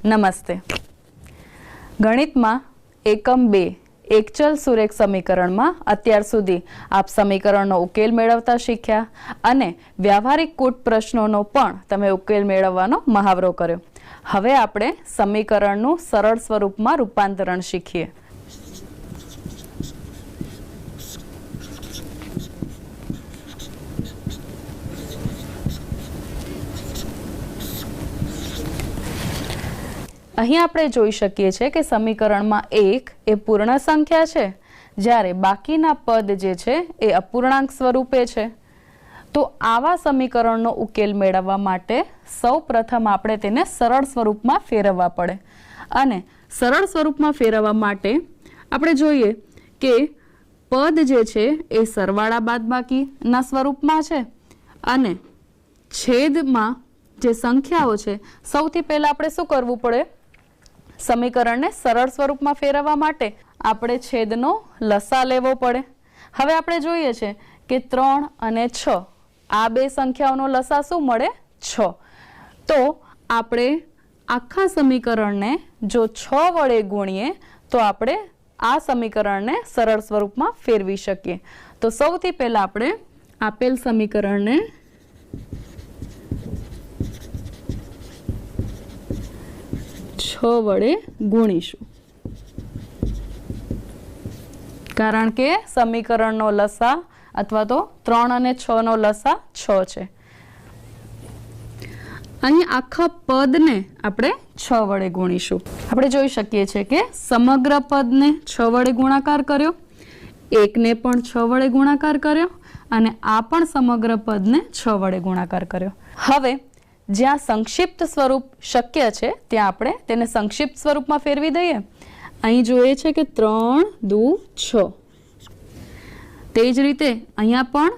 નમસ્તે. ગણિતમાં એકમ 2 એકચલ સુરેખ સમીકરણમાં અત્યાર સુધી આપ સમીકરણનો ઉકેલ મેળવતા શીખ્યા અને વ્યવહારિક કૂટ પ્રશ્નોનો પણ તમે ઉકેલ મેળવવાનો મહાવરો કર્યો. હવે આપણે સમીકરણનું સરળ સ્વરૂપમાં રૂપાંતરણ શીખીએ. અહીં આપણે જોઈ શકીએ છીએ કે સમીકરણમાં 1 એ પૂર્ણ સંખ્યા છે, જ્યારે બાકીના પદ જે છે એ અપૂર્ણાંક સ્વરૂપે છે. તો આવા સમીકરણનો ઉકેલ મેળવવા માટે સૌ પ્રથમ આપણે તેને સરળ સ્વરૂપમાં ફેરવવા પડે. અને સરળ સ્વરૂપમાં ફેરવવા માટે આપણે જોઈએ કે પદ જે છે એ સરવાળા બાદબાકીના સ્વરૂપમાં છે અને છેદમાં જે સંખ્યાઓ છે, સૌથી પહેલા આપણે શું કરવું પડે? સમીકરણને સરળ સ્વરૂપમાં ફેરવવા માટે આપણે છેદનો લસા લેવો પડે. હવે આપણે જોઈએ છે કે 3 અને 6 આ બે સંખ્યાઓનો લસા શું મળે? 6. તો આપણે આખા સમીકરણને જો 6 વડે ગુણીએ તો આપણે આ સમીકરણને સરળ સ્વરૂપમાં ફેરવી શકીએ. તો સૌથી પહેલા આપણે આપેલ સમીકરણને વડે ગુણીશું, કારણ કે સમીકરણનો લસા અથવા તો 3 અને 6 નો લસા 6 છે. અહીં આખા પદને આપણે 6 વડે ગુણીશું. આપણે જોઈ શકીએ છીએ કે સમગ્ર પદને 6 વડે ગુણાકાર કર્યો, એકને પણ 6 વડે ગુણાકાર કર્યો અને આ પણ સમગ્ર પદને 6 વડે ગુણાકાર કર્યો. હવે જ્યાં સંક્ષિપ્ત સ્વરૂપ શક્ય છે ત્યાં આપણે તેને સંક્ષિપ્ત સ્વરૂપમાં ફેરવી દઈએ. અહીં જોઈએ છે કે 3 દુ 6. તે જ રીતે અહીંયા પણ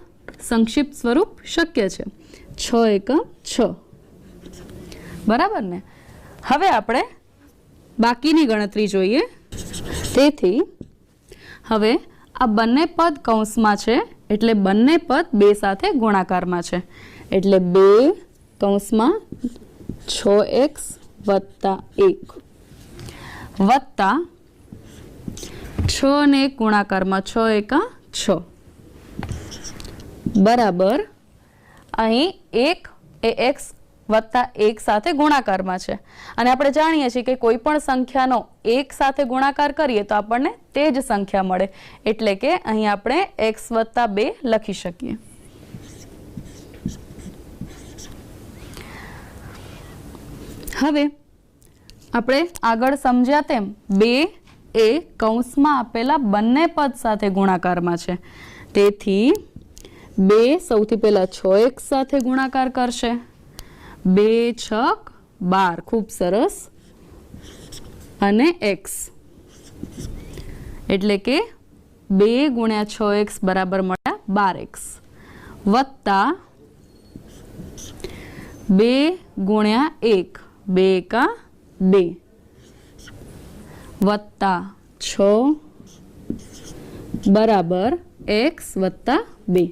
સંક્ષિપ્ત સ્વરૂપ શક્ય છે. 6 એકમ 6. બરાબર ને? હવે આપણે બાકીની ગણતરી જોઈએ. તેથી હવે આ બંને પદ કૌંસમાં છે, એટલે બંને પદ 2 સાથે ગુણાકારમાં છે. એટલે 2 કૌંસમાં 6x વત્તા 1 વત્તા 6 અને 1 ગુણાકારમાં 6 એકા 6 બરાબર. અહીં 1 એ x વત્તા 1 સાથે ગુણાકારમાં છે અને આપણે જાણીએ છીએ કે કોઈ પણ સંખ્યાનો 1 સાથે ગુણાકાર કરીએ તો આપણને તે જ સંખ્યા મળે. એટલે કે અહીં આપણે x વત્તા 2 લખી શકીએ. હવે આપણે આગળ સમજ્યા તેમ 2 એ કૌંસમાં આપેલા બંને પદ સાથે ગુણાકારમાં છે. તેથી 2 સૌથી પહેલા 6x સાથે ગુણાકાર કરશે. 2 છક 12, ખૂબ સરસ. અને x એટલે કે 2 ગુણ્યા 6x બરાબર મળ્યા 12x વત્તા 2 ગુણ્યા 1 2 એકા 2 વત્તા 6 બરાબર x વત્તા 2.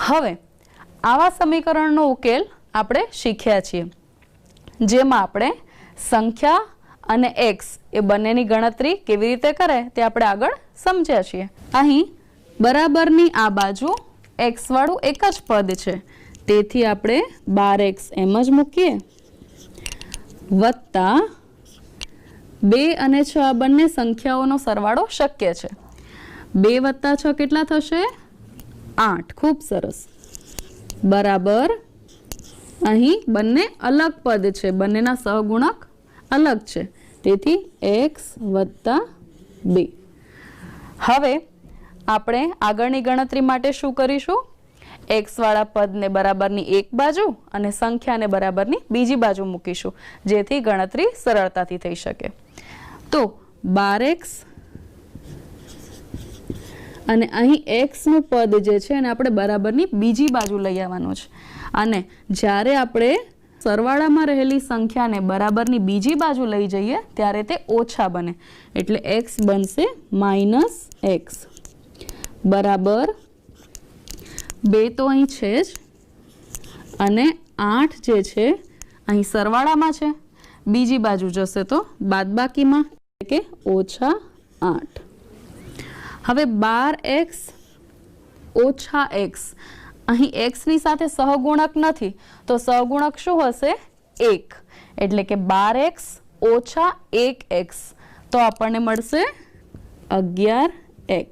હવે આવા સમીકરણનો ઉકેલ આપણે શીખ્યા છીએ, જેમાં આપણે સંખ્યા અને x એ બંનેની ગણતરી કેવી રીતે કરે તે આપણે આગળ સમજ્યા છીએ. અહીં બરાબરની આ બાજુ x વાળું એક જ પદ છે, તેથી આપણે 12x એમ જ મૂકીએ વત્તા 2 અને 6 આ બંને સંખ્યાઓનો સરવાળો શક્ય છે. 2 વત્તા 6 કેટલા થશે? 8. ખૂબ સરસ. બરાબર. અહીં બંને અલગ પદ છે, બંનેના સહગુણક અલગ છે, તેથી x વત્તા 2. હવે આપણે આગળની ગણતરી માટે શું કરીશું? x વાળા પદને બરાબરની એક બાજુ અને સંખ્યાને બરાબરની બીજી બાજુ મૂકીશું, જેથી ગણતરી સરળતાથી થઈ શકે. તો 12x અને અહીં x નું પદ જે છે એને આપણે બરાબરની બીજી બાજુ લઈ આવવાનું છે. અને જ્યારે આપણે સરવાળામાં રહેલી સંખ્યાને બરાબરની બીજી બાજુ લઈ જઈએ ત્યારે તે ઓછા બને, એટલે x બનશે -x બરાબર 2 તો અહીં છે જ અને 8 જે છે અહીં સરવાળામાં છે, બીજી બાજુ જશે તો બાદબાકીમાં કે -8. હવે 12x ઓછા x, અહીં x ની સાથે સહગુણક નથી તો સહગુણક શું હશે? 1, એટલે કે 12x ઓછા 1x, તો આપણને મળશે 11x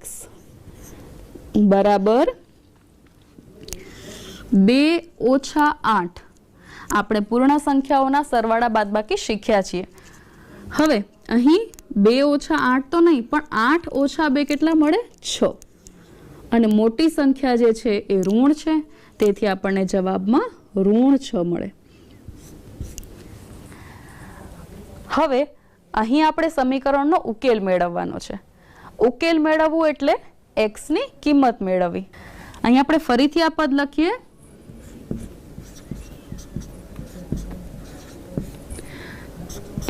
બરાબર 2 ઓછા 8. આપણે પૂર્ણ સંખ્યાઓના સરવાળા બાદબાકી શીખ્યા છીએ. હવે અહીં 2 ઓછા 8 તો નહીં, પણ 8 ઓછા 2 કેટલા મળે? 6. અને મોટી સંખ્યા જે છે એ ઋણ છે, તેથી આપણને જવાબમાં -6 મળે. હવે અહીં આપણે સમીકરણનો ઉકેલ મેળવવાનો છે. ઉકેલ મેળવવું એટલે x ની કિંમત મેળવવી. અહીં આપણે ફરીથી આ પદ લખીએ.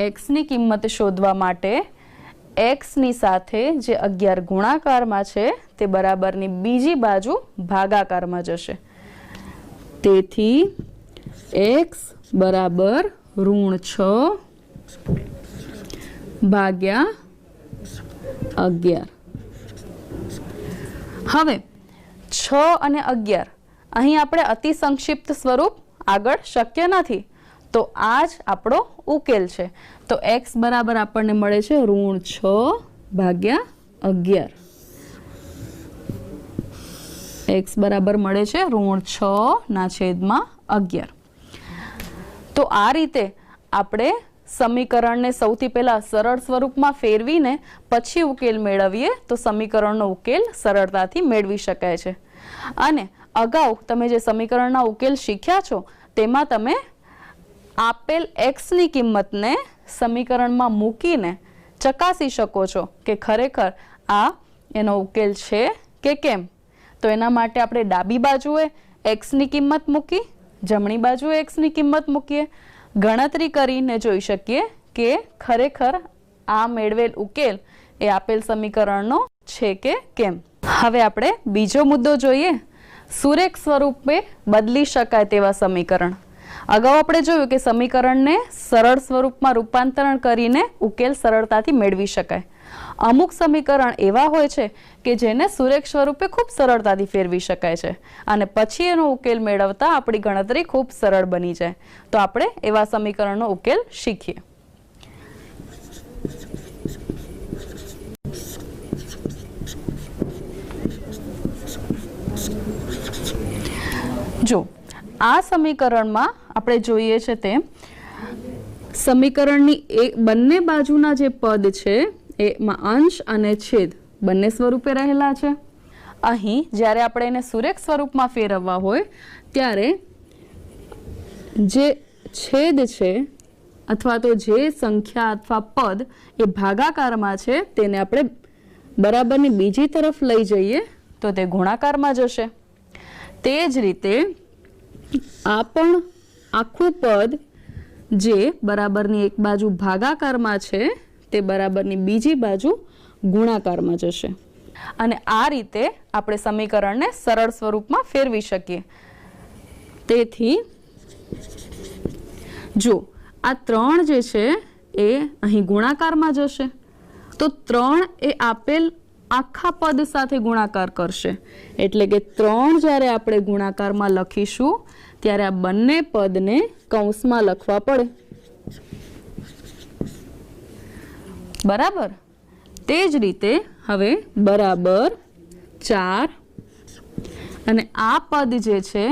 x ની કિંમત શોધવા માટે x ની સાથે જે 11 ગુણાકારમાં છે તે બરાબરની બીજી બાજુ ભાગાકારમાં જશે. તેથી x બરાબર -6 ભાગ્યા 11. હવે 6 અને 11 અહીં આપણે અતિ સંક્ષિપ્ત સ્વરૂપ આગળ શક્ય નથી, તો આ જ આપણો ઉકેલ છે. તો x બરાબર આપણને મળે છે -6 ભાગ્યા 11. x બરાબર મળે છે -6 ના છેદમાં 11. તો આ રીતે આપણે સમીકરણને સૌથી પહેલા સરળ સ્વરૂપમાં ફેરવીને પછી ઉકેલ મેળવીએ તો સમીકરણનો ઉકેલ સરળતાથી મેળવી શકાય છે. અને અગાઉ તમે જે સમીકરણના ઉકેલ શીખ્યા છો તેમાં તમે આપેલ x ની કિંમતને સમીકરણમાં મૂકીને ચકાસી શકો છો કે ખરેખર આ એનો ઉકેલ છે કે કેમ. તો એના માટે આપણે ડાબી બાજુએ x ની કિંમત મૂકી, જમણી બાજુએ x ની કિંમત મૂકીએ, ગણતરી કરીને જોઈ શકીએ કે ખરેખર આ મેળવેલ ઉકેલ એ આપેલ સમીકરણનો છે કે કેમ. હવે આપણે બીજો મુદ્દો જોઈએ, સુરેખ સ્વરૂપે બદલી શકાય તેવા સમીકરણ. અગાઉ આપણે જોયું કે સમીકરણને સરળ સ્વરૂપમાં રૂપાંતરણ કરીને ઉકેલ સરળતાથી મેળવી શકાય. અમુક સમીકરણ એવા હોય છે કે જેને સુરેખ સ્વરૂપે ખૂબ સરળતાથી ફેરવી શકાય છે અને પછી એનો ઉકેલ મેળવતા આપણી ગણતરી ખૂબ સરળ બની જાય. તો આપણે એવા સમીકરણનો ઉકેલ શીખીએ. જો આ સમીકરણમાં આપણે જોઈએ છે તેમ સમીકરણની બંને બાજુના જે પદ છે એમાં અંશ અને છેદ બંને સ્વરૂપે રહેલા છે. અહીં જ્યારે આપણે એને સુરેખ સ્વરૂપમાં ફેરવવા હોય ત્યારે જે છેદ છે અથવા તો જે સંખ્યા અથવા પદ એ ભાગાકારમાં છે તેને આપણે બરાબરની બીજી તરફ લઈ જઈએ તો તે ગુણાકારમાં જશે. તે જ રીતે આ પણ આખું પદ જે બરાબરની એક બાજુ ભાગાકારમાં છે તે બરાબરની બીજી બાજુ ગુણાકારમાં જશે. અને આ રીતે આપણે સમીકરણને સરળ સ્વરૂપમાં ફેરવી શકીએ. તેથી જો આ 3 જે છે એ અહીં ગુણાકારમાં જશે તો 3 એ આપેલ આખા પદ સાથે ગુણાકાર કરશે. એટલે કે 3 જ્યારે આપણે ગુણાકારમાં લખીશું ત્યારે આ બંને પદને કૌંસમાં લખવા પડે. બરાબર. તે જ રીતે હવે બરાબર 4 અને આ પદ જે છે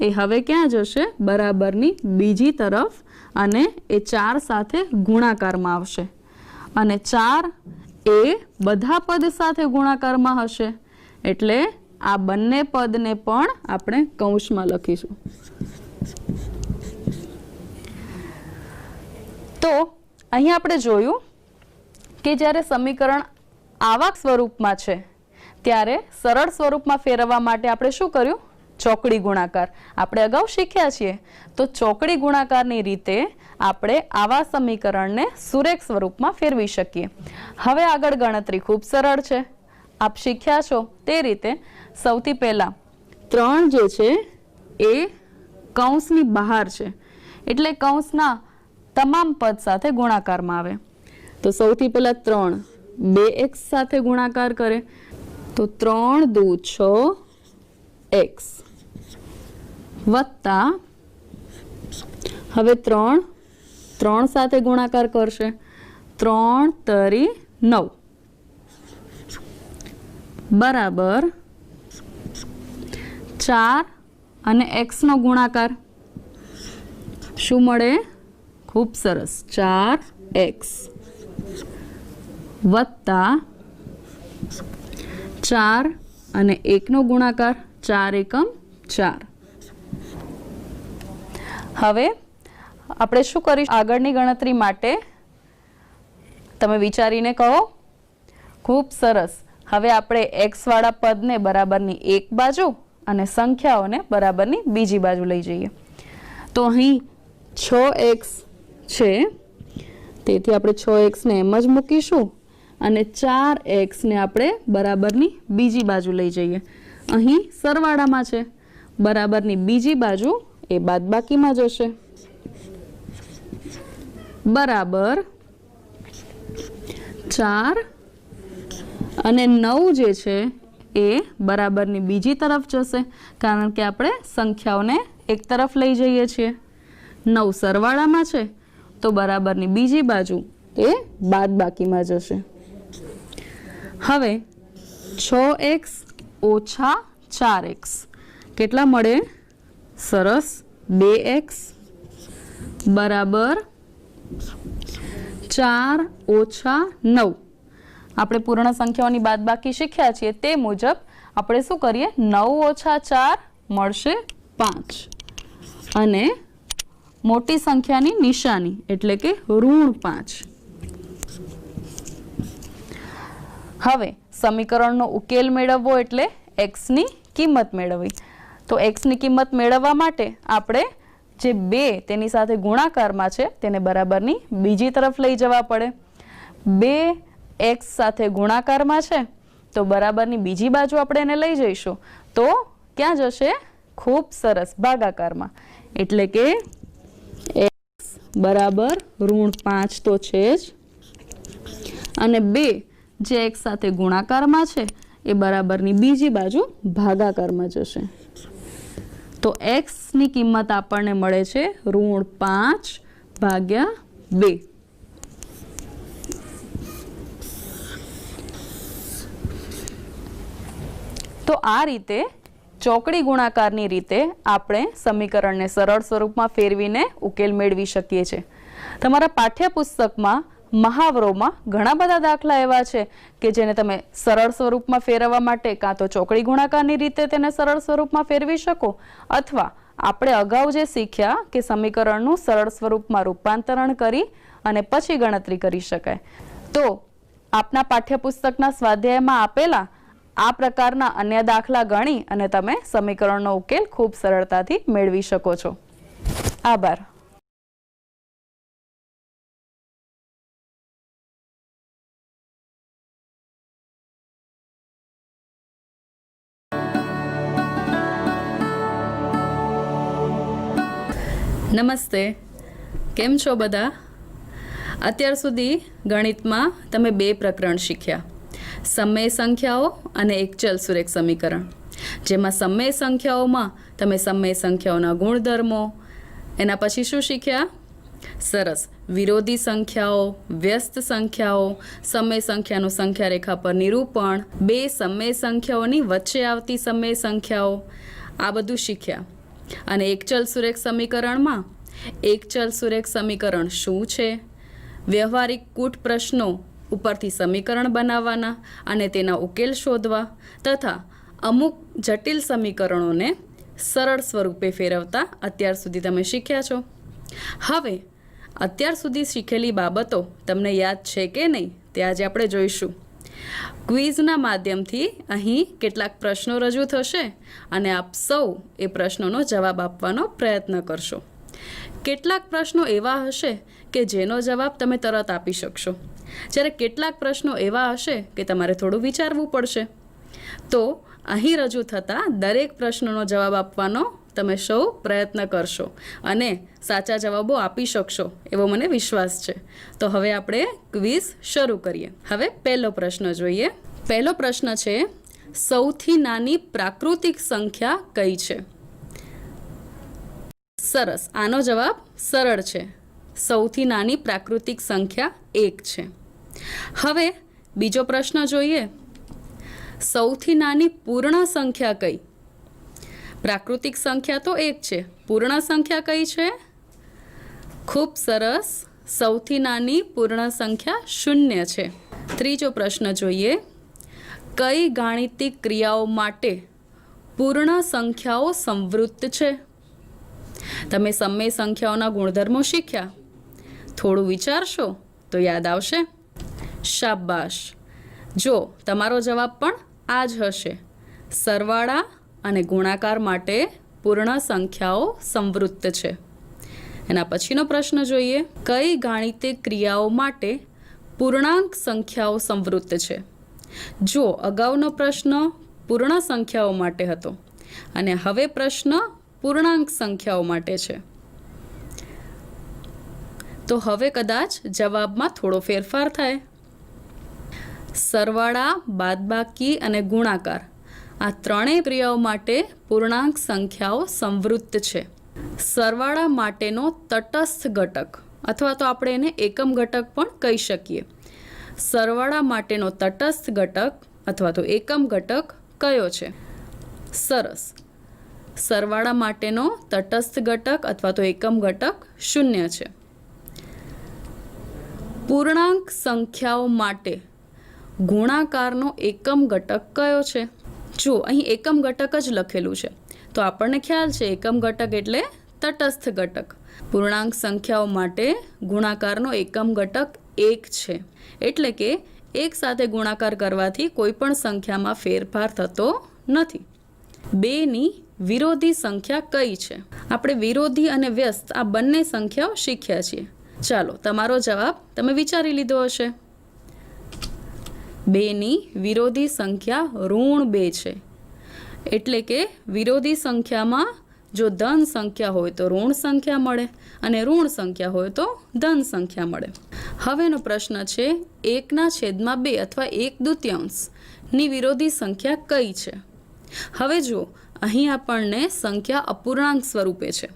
એ હવે ક્યાં જશે? બરાબરની બીજી તરફ અને એ 4 સાથે ગુણાકારમાં આવશે. અને 4 એ બધા પદ સાથે ગુણાકારમાં હશે એટલે આ બંને પદને પણ આપણે કૌંસમાં લખીશું. તો અહીં આપણે જોયું કે જ્યારે સમીકરણ આવા સ્વરૂપમાં છે ત્યારે સરળ સ્વરૂપમાં ફેરવવા માટે આપણે શું કર્યું? ચોકડી ગુણાકાર આપણે અગાઉ શીખ્યા છીએ. તો ચોકડી ગુણાકારની રીતે આપણે આવા સમીકરણને સુરેખ સ્વરૂપમાં ફેરવી શકીએ. હવે આગળ ગણતરી ખૂબ સરળ છે. આપ શીખ્યા છો તે રીતે સૌથી પહેલા 3 જે છે એ કૌંસની બહાર છે એટલે કૌંસના તમામ પદ સાથે ગુણાકારમાં આવે. તો સૌથી પહેલા 3 2x સાથે ગુણાકાર કરે તો 3 દુ 6x વત્તા હવે 3 સાથે ગુણાકાર કરશે 3 તરી 9 બરાબર 4 અને x નો ગુણાકાર શું મળે? ખૂબ સરસ 4x વત્તા 4 અને 1 નો ગુણાકાર 4 એકમ 4. હવે આપણે શું કરીશું આગળની ગણતરી માટે? તમે વિચારીને કહો. ખૂબ સરસ. હવે આપણે x વાળા પદને બરાબરની એક બાજુ અને સંખ્યાઓને બરાબરની બીજી બાજુ લઈ જઈએ. તો અહીં 6x છે, તેથી આપણે 6x ને એમ જ મૂકીશું અને 4x ને આપણે બરાબરની બીજી બાજુ લઈ જઈએ. અહીં સરવાળામાં છે, બરાબરની બીજી બાજુ એ બાદબાકીમાં જશે. બરાબર 4 અને 9 જે છે એ બરાબરની બીજી તરફ જશે, કારણ કે આપણે સંખ્યાઓને એક તરફ લઈ જઈએ છીએ. 9 સરવાળામાં છે તો બરાબરની બીજી બાજુ એ બાદબાકીમાં જશે. હવે 6x ઓછા 4x કેટલા મળે? સરસ 2x બરાબર 4 ઓછા 9. આપણે પૂર્ણ સંખ્યાઓની બાદબાકી શીખ્યા છીએ તે મુજબ આપણે શું કરીએ? 9 ઓછા 4 મળશે 5 અને મોટી સંખ્યાની નિશાની એટલે કે -5. હવે સમીકરણનો ઉકેલ મેળવવો એટલે x ની કિંમત મેળવવી. તો x ની કિંમત મેળવવા માટે આપણે જે 2 તેની સાથે ગુણાકારમાં છે તેને બરાબરની બીજી તરફ લઈ જવા પડે. 2x સાથે ગુણાકારમાં છે તો બરાબરની બીજી બાજુ આપણે એને લઈ જઈશું તો ક્યાં જશે? ખૂબ સરસ ભાગાકારમાં. એટલે કે x બરાબર -5 તો છે જ અને 2 જે x સાથે ગુણાકારમાં છે એ બરાબરની બીજી બાજુ ભાગાકારમાં જશે. તો x ની કિંમત આપણને મળે છે -5/2. તો આ રીતે ચોકડી ગુણાકારની રીતે આપણે સમીકરણને સરળ સ્વરૂપમાં ફેરવીને ઉકેલ મેળવી શકીએ છીએ. તમારા પાઠ્યપુસ્તકમાં મહાવરોમાં ઘણા બધા દાખલા એવા છે કે જેને તમે સરળ સ્વરૂપમાં ફેરવવા માટે કાં તો ચોકડી ગુણાકારની રીતે તેને સરળ સ્વરૂપમાં ફેરવી શકો અથવા આપણે અગાઉ જે શીખ્યા કે સમીકરણનું સરળ સ્વરૂપમાં રૂપાંતરણ કરી અને પછી ગણતરી કરી શકાય. તો આપના પાઠ્યપુસ્તકના સ્વાધ્યાયમાં આપેલા આ પ્રકારના અન્ય દાખલા ગણી અને તમે સમીકરણનો ઉકેલ ખૂબ સરળતાથી મેળવી શકો છો. આભાર. નમસ્તે, કેમ છો બધા? અત્યાર સુધી ગણિતમાં તમે 2 પ્રકરણ શીખ્યા, સમય સંખ્યાઓ અને એક ચલ સુરેખ સમીકરણ. જેમાં સમય સંખ્યાઓમાં તમે સમય સંખ્યાઓના ગુણધર્મો, એના પછી શું શીખ્યા? સરસ, વિરોધી સંખ્યાઓ, વ્યસ્ત સંખ્યાઓ, સમય સંખ્યાનું સંખ્યા રેખા પર નિરૂપણ, 2 સમય સંખ્યાઓની વચ્ચે આવતી સમય સંખ્યાઓ, આ બધું શીખ્યા. અને એક ચલ સુરેખ સમીકરણમાં એક ચલ સુરેખ સમીકરણ શું છે, વ્યવહારિક કૂટ પ્રશ્નો ઉપરથી સમીકરણ બનાવવાના અને તેના ઉકેલ શોધવા તથા અમુક જટિલ સમીકરણોને સરળ સ્વરૂપે ફેરવતા અત્યાર સુધી તમે શીખ્યા છો. હવે અત્યાર સુધી શીખેલી બાબતો તમને યાદ છે કે નહીં તે આજે આપણે જોઈશું. ક્વિઝના માધ્યમથી અહીં કેટલાક પ્રશ્નો રજૂ થશે અને આપ સૌ એ પ્રશ્નોનો જવાબ આપવાનો પ્રયત્ન કરશો. કેટલાક પ્રશ્નો એવા હશે કે જેનો જવાબ તમે તરત આપી શકશો, જ્યારે કેટલાક પ્રશ્નો એવા હશે કે તમારે થોડું વિચારવું પડશે. તો અહીં રજૂ થતા દરેક પ્રશ્નોનો જવાબ આપવાનો તમે સૌ પ્રયત્ન કરશો અને સાચા જવાબો આપી શકશો એવો મને વિશ્વાસ છે. તો હવે આપણે ક્વિઝ શરૂ કરીએ. હવે પહેલો પ્રશ્ન જોઈએ. પહેલો પ્રશ્ન છે, સૌથી નાની પ્રાકૃતિક સંખ્યા કઈ છે? સરસ, આનો જવાબ સરળ છે. સૌથી નાની પ્રાકૃતિક સંખ્યા 1 છે. હવે બીજો પ્રશ્ન જોઈએ. સૌથી નાની પૂર્ણ સંખ્યા કઈ? પ્રાકૃતિક સંખ્યા તો 1 છે, પૂર્ણ સંખ્યા કઈ છે? ખૂબ સરસ, સૌથી નાની પૂર્ણ સંખ્યા 0 છે. ત્રીજો પ્રશ્ન જોઈએ. કઈ ગાણિતિક ક્રિયાઓ માટે પૂર્ણ સંખ્યાઓ સંવૃત્ત છે? તમે સમય સંખ્યાઓના ગુણધર્મો શીખ્યા, થોડું વિચારશો તો યાદ આવશે. શાબાશ, જો તમારો જવાબ પણ આ જ હશે. સરવાળા અને ગુણાકાર માટે પૂર્ણ સંખ્યાઓ સંવૃત્ત છે. એના પછીનો પ્રશ્ન જોઈએ. કઈ ગાણિતિક ક્રિયાઓ માટે પૂર્ણાંક સંખ્યાઓ સંવૃત્ત છે? જો અગાઉનો પ્રશ્ન પૂર્ણ સંખ્યાઓ માટે હતો અને હવે પ્રશ્ન પૂર્ણાંક સંખ્યાઓ માટે છે, તો હવે કદાચ જવાબમાં થોડો ફેરફાર થાય. સરવાળા, બાદબાકી અને ગુણાકાર આ ત્રણેય ક્રિયાઓ માટે પૂર્ણાંક સંખ્યાઓ સંવૃત્ત છે. સરવાળા માટેનો તટસ્થ ઘટક અથવા તો આપણે એને એકમ ઘટક પણ કહી શકીએ. સરવાળા માટેનો તટસ્થ ઘટક અથવા તો એકમ ઘટક કયો છે? સરસ, સરવાળા માટેનો તટસ્થ ઘટક અથવા તો એકમ ઘટક 0 છે. પૂર્ણાંક સંખ્યાઓ માટે ગુણાકારનો એકમ ઘટક કયો છે? જો અહીં એકમ ઘટક જ લખેલું છે તો આપણને ખ્યાલ છે એકમ ઘટક એટલે તટસ્થ ઘટક. પૂર્ણાંક સંખ્યાઓ માટે ગુણાકારનો એકમ ઘટક 1 છે, એટલે કે 1 સાથે ગુણાકાર કરવાથી કોઈ પણ સંખ્યામાં ફેરફાર થતો નથી. 2ની વિરોધી સંખ્યા કઈ છે? આપણે વિરોધી અને વ્યસ્ત આ બંને સંખ્યાઓ શીખ્યા છીએ. ચાલો, તમારો જવાબ તમે વિચારી લીધો હશે. 2ની વિરોધી સંખ્યા ઋણ 2 છે, એટલે કે વિરોધી સંખ્યામાં જો ધન સંખ્યા હોય તો ઋણ સંખ્યા મળે અને ઋણ સંખ્યા હોય તો ધન સંખ્યા મળે. હવેનો પ્રશ્ન છે, 1/2 અથવા 1/2ની વિરોધી સંખ્યા કઈ છે? હવે જો અહીં આપણને સંખ્યા અપૂર્ણાંક સ્વરૂપે છે,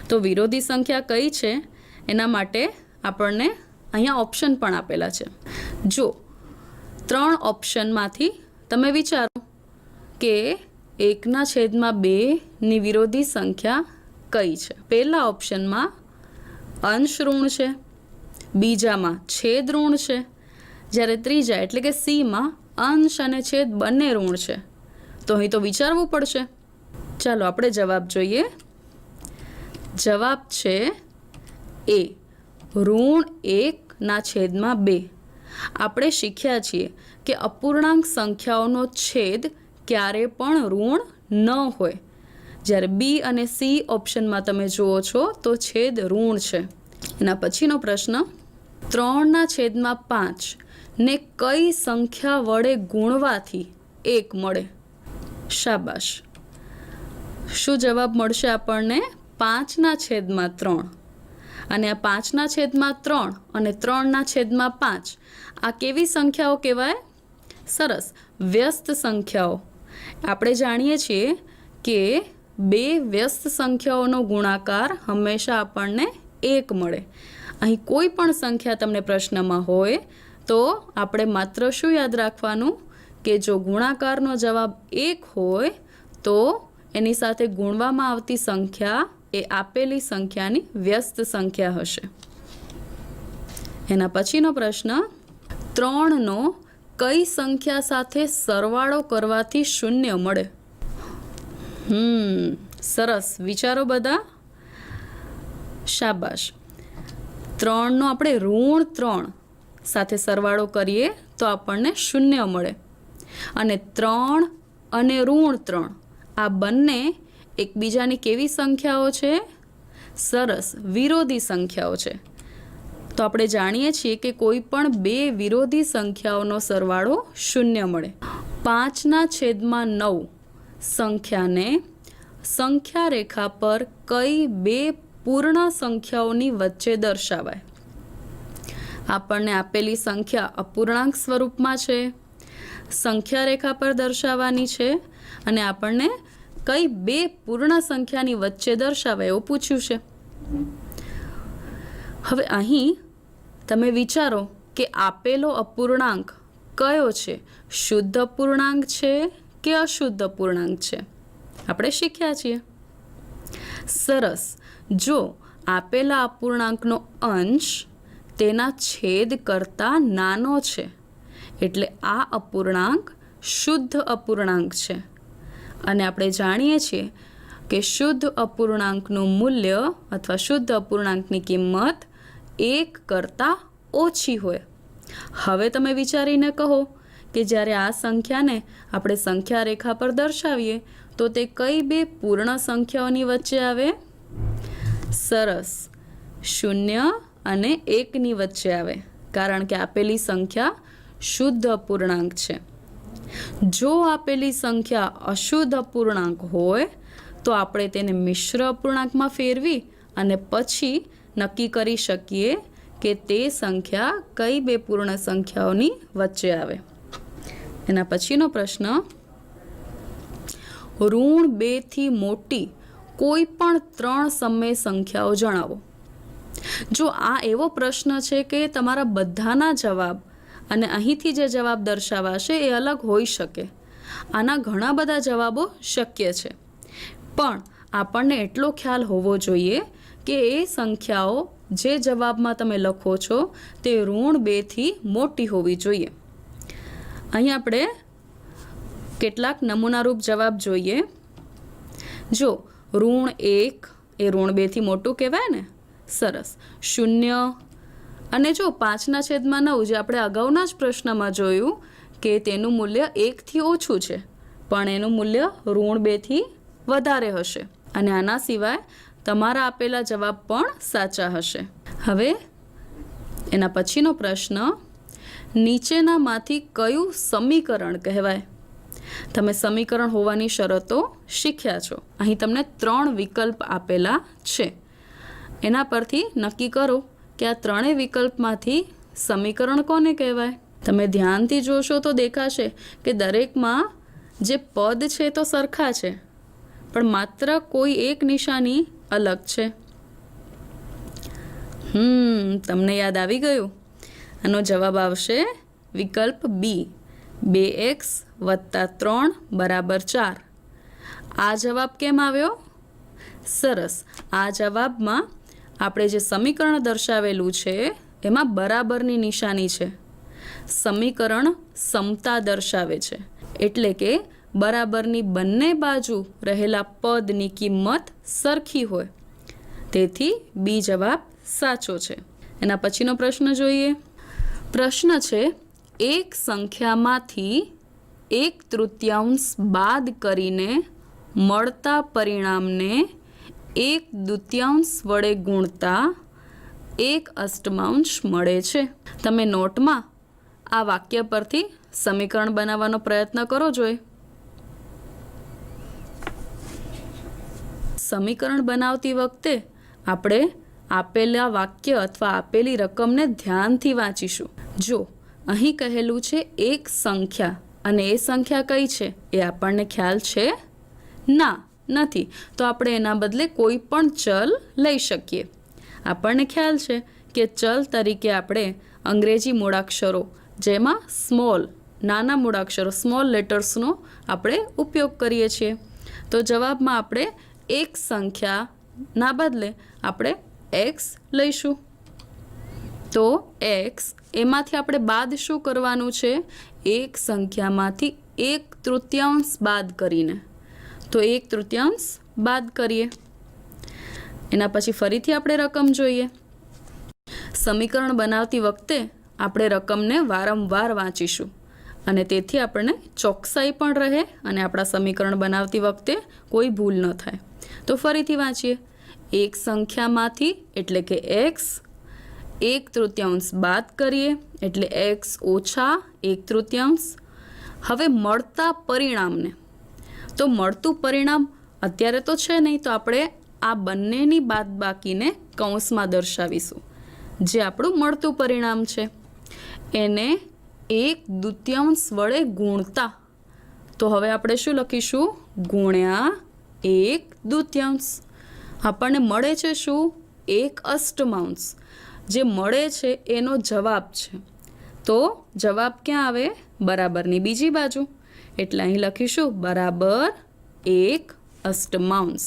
તો વિરોધી સંખ્યા કઈ છે એના માટે આપણને અહીંયા ઓપ્શન પણ આપેલા છે. જો 3 ઓપ્શનમાંથી તમે વિચારો કે 1/2ની વિરોધી સંખ્યા કઈ છે? પહેલા ઓપ્શનમાં અંશ ઋણ છે, બીજામાં છેદ ઋણ છે, જ્યારે ત્રીજા એટલે કે સીમાં અંશ અને છેદ બંને ઋણ છે. તો અહીં તો વિચારવું પડશે. ચાલો આપણે જવાબ જોઈએ. જવાબ છે એ, √1/2. આપણે શીખ્યા છીએ કે અપૂર્ણાંક સંખ્યાઓનો છેદ ક્યારે પણ ઋણ ન હોય. જ્યારે બી અને સી ઓપ્શનમાં તમે જુઓ છો તો છેદ ઋણ છે. એના પછીનો પ્રશ્ન, 3/5ને કઈ સંખ્યા વડે ગુણવાથી 1 મળે? શાબાશ, શું જવાબ મળશે આપણને? 5/3. અને આ 5/3 અને 3/5 આ કેવી સંખ્યાઓ કહેવાય? સરસ, વ્યસ્ત સંખ્યાઓ. આપણે જાણીએ છીએ કે 2 વ્યસ્ત સંખ્યાઓનો ગુણાકાર હંમેશા આપણને 1 મળે. અહીં કોઈ પણ સંખ્યા તમને પ્રશ્નમાં હોય તો આપણે માત્ર શું યાદ રાખવાનું કે જો ગુણાકારનો જવાબ 1 હોય તો એની સાથે ગુણવામાં આવતી સંખ્યા એ આપેલી સંખ્યાની વ્યસ્ત સંખ્યા હશે. એના પછીનો પ્રશ્ન, 3નો કઈ સંખ્યા સાથે સરવાળો કરવાથી 0 મળે? સરસ, વિચારો બધા. શાબાશ. 3નો આપણે ઋણ 3 સાથે સરવાળો કરીએ તો આપણને 0 મળે. અને 3 અને ઋણ 3 આ બંને એકબીજાની કેવી સંખ્યાઓ છે? સરસ, વિરોધી સંખ્યાઓ છે. તો આપણે જાણીએ છીએ કે કોઈ પણ 2 વિરોધી સંખ્યાઓનો સરવાળો 0 મળે. 5/9 સંખ્યાને સંખ્યા રેખા પર કઈ બે પૂર્ણ સંખ્યાઓની વચ્ચે દર્શાવાય? આપણને આપેલી સંખ્યા અપૂર્ણાંક સ્વરૂપમાં છે, સંખ્યા રેખા પર દર્શાવવાની છે અને આપણને કઈ બે પૂર્ણ સંખ્યાની વચ્ચે દર્શાવાય એવું પૂછ્યું છે. હવે અહીં તમે વિચારો કે આપેલો અપૂર્ણાંક કયો છે, શુદ્ધ અપૂર્ણાંક છે કે અશુદ્ધ અપૂર્ણાંક છે? આપણે શીખ્યા છીએ. સરસ. જો આપેલા અપૂર્ણાંકનો અંશ તેના છેદ કરતાં નાનો છે એટલે આ અપૂર્ણાંક શુદ્ધ અપૂર્ણાંક છે. અને આપણે જાણીએ છીએ કે શુદ્ધ અપૂર્ણાંકનું મૂલ્ય અથવા શુદ્ધ અપૂર્ણાંકની કિંમત 1 કરતાં ઓછી હોય. હવે તમે વિચારીને કહો કે જ્યારે આ સંખ્યાને આપણે સંખ્યા રેખા પર દર્શાવીએ તો તે કઈ બે પૂર્ણ સંખ્યાઓની વચ્ચે આવે? સરસ, 0 અને 1ની વચ્ચે આવે, કારણ કે આપેલી સંખ્યા શુદ્ધ અપૂર્ણાંક છે. જો આપેલી સંખ્યા અશુદ્ધ અપૂર્ણાંક હોય તો આપણે તેને મિશ્ર અપૂર્ણાંકમાં ફેરવી અને પછી નક્કી કરી શકીએ કે તે સંખ્યા કઈ બે પૂર્ણ સંખ્યાઓની વચ્ચે આવે. એના પછીનો પ્રશ્ન, ઋણ 2 થી મોટી કોઈ પણ 3 સમય સંખ્યાઓ જણાવો. જો આ એવો પ્રશ્ન છે કે તમારા બધાના જવાબ અને અહીંથી જે જવાબ દર્શાવાશે એ અલગ હોઈ શકે. આના ઘણા બધા જવાબો શક્ય છે, પણ આપણને એટલો ખ્યાલ હોવો જોઈએ કે એ સંખ્યાઓ જે જવાબમાં તમે લખો છો તે ઋણ 2 થી મોટી હોવી જોઈએ. અહીં આપણે કેટલાક નમૂનારૂપ જવાબ જોઈએ. જો ઋણ 1 એ ઋણ 2 થી મોટું કહેવાય ને? સરસ. 0 અને જો 5/9 જે આપણે અગાઉના જ પ્રશ્નમાં જોયું કે તેનું મૂલ્ય 1 થી ઓછું છે પણ એનું મૂલ્ય ઋણ 2 થી વધારે હશે. અને આના સિવાય તમારા આપેલા જવાબ પણ સાચા હશે. હવે એના પછીનો પ્રશ્ન, નીચેનામાંથી કયું સમીકરણ કહેવાય? તમે સમીકરણ હોવાની શરતો શીખ્યા છો. અહીં તમને 3 વિકલ્પ આપેલા છે. એના પરથી નક્કી કરો કે આ ત્રણેય વિકલ્પમાંથી સમીકરણ કોને કહેવાય? તમે ધ્યાનથી જોશો તો દેખાશે કે દરેકમાં જે પદ છે તો સરખા છે, પણ માત્ર કોઈ એક નિશાની અલગ છે. તમને યાદ આવી ગયું? આનો જવાબ આવશે વિકલ્પ બી, 2x + 3 = 4. આ જવાબ કેમ આવ્યો? સરસ. આ જવાબમાં આપણે જે સમીકરણ દર્શાવેલું છે એમાં બરાબરની નિશાની છે. સમીકરણ સમતા દર્શાવે છે, એટલે કે બરાબરની બંને બાજુ રહેલા પદની કિંમત સરખી હોય. તેથી બી જવાબ સાચો છે. એના પછીનો પ્રશ્ન જોઈએ. પ્રશ્ન છે, એક સંખ્યામાંથી 1/3 બાદ કરીને મળતા પરિણામને 1/2 વડે ગુણતા 1/8 મળે છે. તમે નોટમાં આ વાક્ય પરથી સમીકરણ બનાવવાનો પ્રયત્ન કરો જોઈએ. સમીકરણ બનાવતી વખતે આપણે આપેલા વાક્ય અથવા આપેલી રકમને ધ્યાનથી વાંચીશું. જો અહીં કહેલું છે એક સંખ્યા અને એ સંખ્યા કઈ છે એ આપણને ખ્યાલ છે? ના, નથી. તો આપણે એના બદલે કોઈ પણ ચલ લઈ શકીએ. આપણને ખ્યાલ છે કે ચલ તરીકે આપણે અંગ્રેજી મૂળાક્ષરો જેમાં સ્મોલ નાના મૂળાક્ષરો સ્મોલ લેટર્સનો આપણે ઉપયોગ કરીએ છીએ. તો જવાબમાં આપણે એક સંખ્યાના બદલે આપણે x લઈશું. તો x એમાંથી આપણે બાદ શું કરવાનું છે? એક સંખ્યામાંથી 1/3 બાદ કરીને. તો 1/3 બાદ કરીએ. એના પછી ફરીથી આપણે રકમ જોઈએ. સમીકરણ બનાવતી વખતે આપણે રકમને વારંવાર વાંચીશું અને તેથી આપણને ચોકસાઈ પણ રહે અને આપણા સમીકરણ બનાવતી વખતે કોઈ ભૂલ ન થાય. તો ફરીથી વાંચીએ. એક સંખ્યામાંથી એટલે કે x 1/3 બાદ કરીએ એટલે x ઓછા 1/3. હવે મળતા પરિણામને, તો મળતું પરિણામ અત્યારે તો છે નહીં, તો આપણે આ બંનેની બાદબાકીને કૌંસમાં દર્શાવીશું, જે આપણું મળતું પરિણામ છે. એને 1/2 વડે ગુણતા, તો હવે આપણે શું લખીશું? ગુણ્યા 1/2. આપણને મળે છે શું? 1/8. જે મળે છે એનો જવાબ છે, તો જવાબ ક્યાં આવે? બરાબરની બીજી બાજુ. એટલે અહીં લખીશું બરાબર 1/8.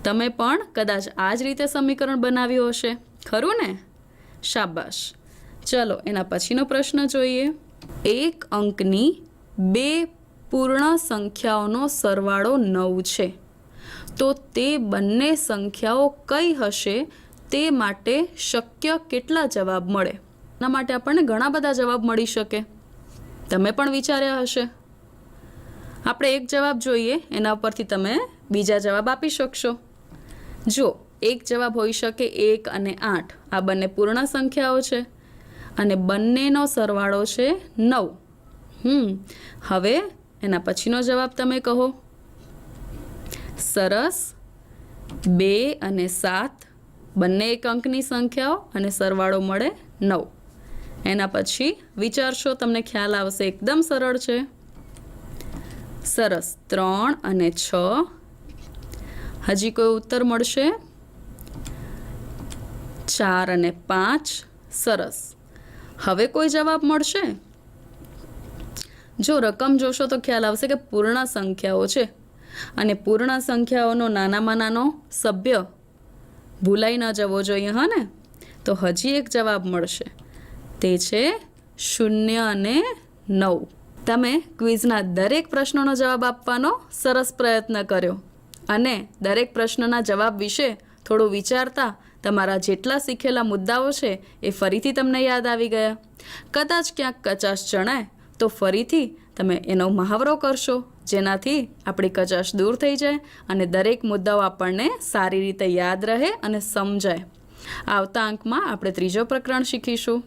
તમે પણ કદાચ આ જ રીતે સમીકરણ બનાવ્યું હશે, ખરું ને? શાબાશ. ચલો એના પછીનો પ્રશ્ન જોઈએ. એક અંકની 2 પૂર્ણ સંખ્યાઓનો સરવાળો 9 છે, તો તે બંને સંખ્યાઓ કઈ હશે તે માટે શક્ય કેટલા જવાબ મળે? એના માટે આપણને ઘણા બધા જવાબ મળી શકે. તમે પણ વિચાર્યા હશે. આપણે એક જવાબ જોઈએ, એના પરથી તમે બીજા જવાબ આપી શકશો. જો એક જવાબ હોઈ શકે 1 અને 8, આ બંને પૂર્ણ સંખ્યાઓ છે અને બંનેનો સરવાળો છે 9. હવે એના પછીનો જવાબ તમે કહો. સરસ. 2 અને 7 બંને એક અંકની સંખ્યાઓ અને સરવાળો મળે 9. એના પછી વિચારશો, તમને ખ્યાલ આવશે. એકદમ સરળ છે. સરસ. 3 અને 6. હજી કોઈ ઉત્તર મળશે? 4 અને 5. સરસ. હવે કોઈ જવાબ મળશે? જો રકમ જોશો તો ખ્યાલ આવશે કે પૂર્ણ સંખ્યાઓ છે અને પૂર્ણ સંખ્યાઓનો નાનામાં નાનો સભ્ય ભૂલાઈ ન જવો જોઈએ, હા ને? તો હજી એક જવાબ મળશે, તે છે 0 અને 9. તમે ક્વિઝના દરેક પ્રશ્નોનો જવાબ આપવાનો સરસ પ્રયત્ન કર્યો અને દરેક પ્રશ્નના જવાબ વિશે થોડું વિચારતા તમારા જેટલા શીખેલા મુદ્દાઓ છે એ ફરીથી તમને યાદ આવી ગયા. કદાચ ક્યાંક કચાશ જણાય તો ફરીથી તમે એનો મહાવરો કરશો, જેનાથી આપણી કચાશ દૂર થઈ જાય અને દરેક મુદ્દાઓ આપણને સારી રીતે યાદ રહે અને સમજાય. આવતા અંકમાં આપણે ત્રીજો પ્રકરણ શીખીશું.